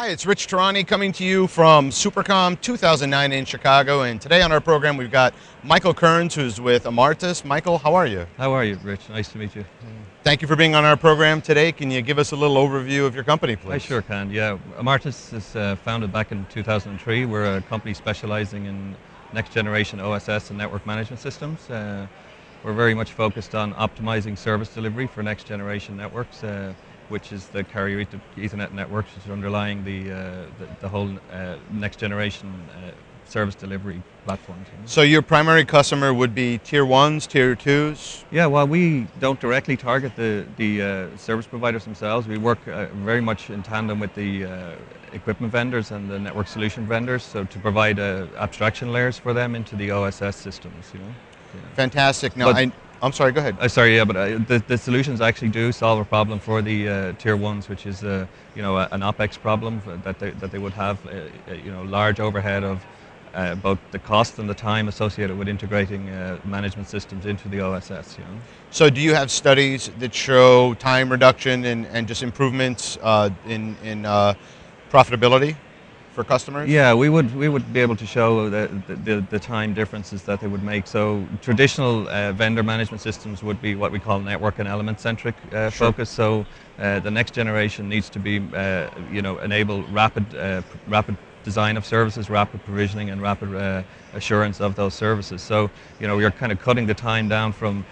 It's Rich Tehrani coming to you from SuperCom 2009 in Chicago, and today on our program we've got Michael Kearns, who's with Amartus. Michael, how are you? How are you, Rich? Nice to meet you. Thank you for being on our program today. Can you give us a little overview of your company, please? I sure can, yeah. Amartus is founded back in 2003. We're a company specializing in next generation OSS and network management systems. We're very much focused on optimizing service delivery for next generation networks, which is the carrier Ethernet networks, which is underlying the whole next generation service delivery platforms. So your primary customer would be tier 1s, tier 2s? Yeah, well, we don't directly target the service providers themselves. We work very much in tandem with the equipment vendors and the network solution vendors, so to provide abstraction layers for them into the OSS systems. Yeah. Fantastic. Now, I'm sorry, go ahead. Sorry, yeah, but the solutions actually do solve a problem for the tier ones, which is an OpEx problem that they would have, large overhead of both the cost and the time associated with integrating management systems into the OSS. So do you have studies that show time reduction and just improvements in profitability for customers? Yeah, we would be able to show the time differences that they would make. So traditional vendor management systems would be what we call network and element centric focus. So the next generation needs to be enable rapid design of services, rapid provisioning, and rapid assurance of those services. So we're kind of cutting the time down from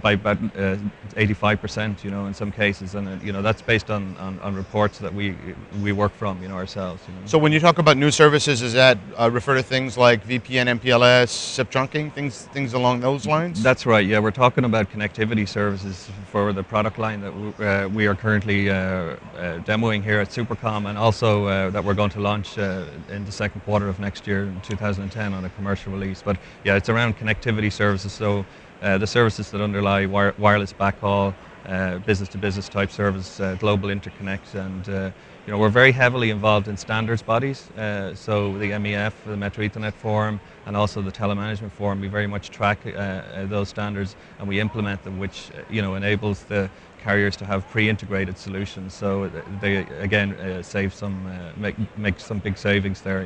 by about 85%, in some cases, and that's based on reports that we work from, ourselves. So when you talk about new services, does that refer to things like VPN, MPLS, SIP trunking, things along those lines? That's right. Yeah, we're talking about connectivity services for the product line that we are currently demoing here at SuperCom, and also that we're going to launch in the second quarter of next year, in 2010, on a commercial release. But yeah, it's around connectivity services. So the services that underlie wireless backhaul, business-to-business type service, global interconnect, and we're very heavily involved in standards bodies. So the MEF, the Metro Ethernet Forum, and also the Telemanagement Forum. We very much track those standards, and we implement them, which enables the carriers to have pre-integrated solutions. So they again make some big savings there.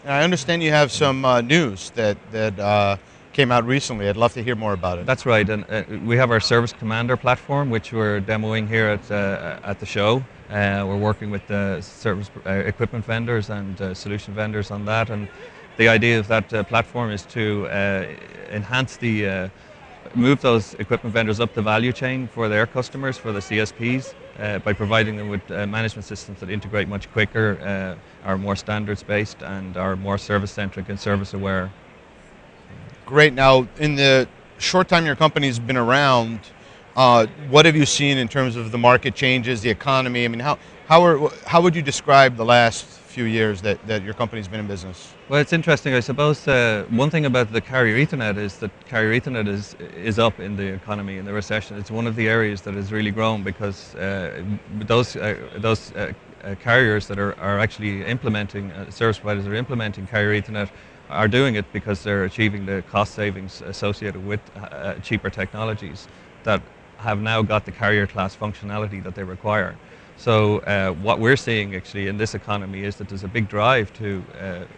I understand you have some news that came out recently. I'd love to hear more about it. That's right, and we have our Service Commander platform, which we're demoing here at the show. We're working with the service equipment vendors and solution vendors on that, and the idea of that platform is to enhance move those equipment vendors up the value chain for their customers, for the CSPs, by providing them with management systems that integrate much quicker, are more standards based, and are more service centric and service aware. Great. Now, in the short time your company's been around, what have you seen in terms of the market changes, the economy? I mean, how would you describe the last few years that your company's been in business? Well, it's interesting. I suppose one thing about the carrier Ethernet is that carrier Ethernet is up in the economy in the recession. It's one of the areas that has really grown because those carriers that are actually implementing, service providers are implementing carrier Ethernet, are doing it because they're achieving the cost savings associated with cheaper technologies that have now got the carrier class functionality that they require. So what we're seeing actually in this economy is that there's a big drive to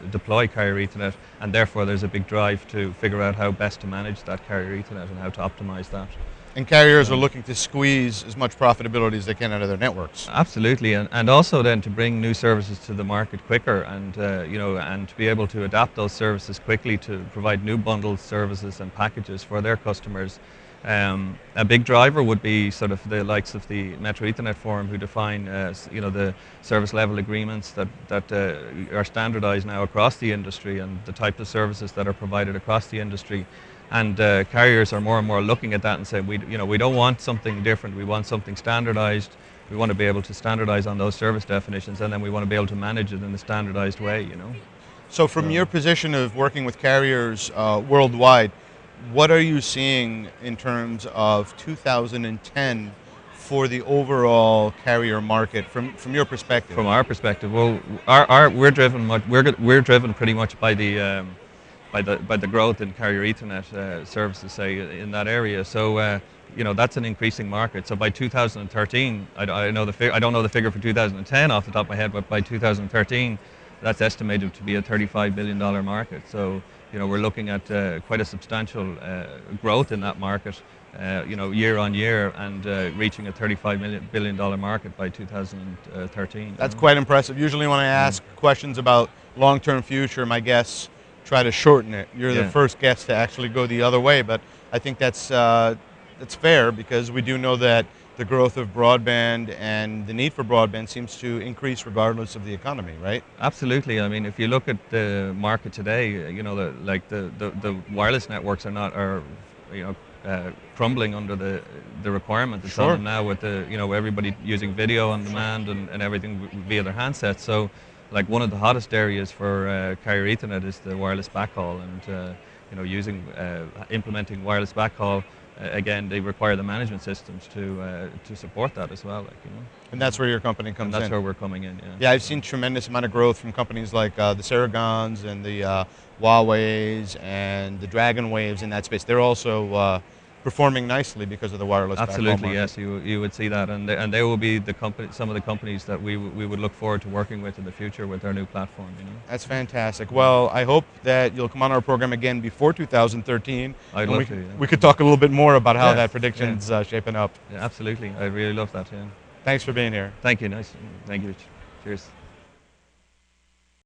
deploy carrier Ethernet, and therefore there's a big drive to figure out how best to manage that carrier Ethernet and how to optimize that. And carriers are looking to squeeze as much profitability as they can out of their networks. Absolutely, and also then to bring new services to the market quicker, and and to be able to adapt those services quickly to provide new bundled services and packages for their customers. A big driver would be sort of the likes of the Metro Ethernet Forum, who define the service level agreements that are standardized now across the industry, and the type of services that are provided across the industry. And carriers are more and more looking at that and saying, we don't want something different, we want something standardized. We want to be able to standardize on those service definitions, and then we want to be able to manage it in a standardized way. So from your position of working with carriers worldwide, what are you seeing in terms of 2010 for the overall carrier market from your perspective? From our perspective, well, we're driven pretty much by the growth in carrier Ethernet services, say, in that area. So that's an increasing market. So by 2013, I know I don't know the figure for 2010 off the top of my head, but by 2013, that's estimated to be a $35 billion market. So we're looking at quite a substantial growth in that market, year on year, and reaching a $35 billion market by 2013. That's quite impressive. Usually when I ask questions about long-term future, my guests try to shorten it. You're the first guest to actually go the other way, but I think that's fair, because we do know that the growth of broadband and the need for broadband seems to increase regardless of the economy, right? Absolutely. I mean, if you look at the market today, the wireless networks are crumbling under the requirement that's on them now, with everybody using video on demand and everything via their handsets. So, like, one of the hottest areas for carrier Ethernet is the wireless backhaul, and implementing wireless backhaul. Again, they require the management systems to support that as well. And that's where your company comes in. That's where we're coming in. Yeah, I've seen tremendous amount of growth from companies like the Saragons and the Huawei's and the Dragon Waves in that space. They're also performing nicely because of the wireless backhaul Absolutely, market. yes, you would see that, and they will be some of the companies that we would look forward to working with in the future with our new platform. That's fantastic. Well, I hope that you'll come on our program again before 2013. I'd love to. Yeah. We could talk a little bit more about how that prediction's shaping up. Yeah, absolutely, I really love that. Yeah. Thanks for being here. Thank you. Nice. Thank you. Cheers.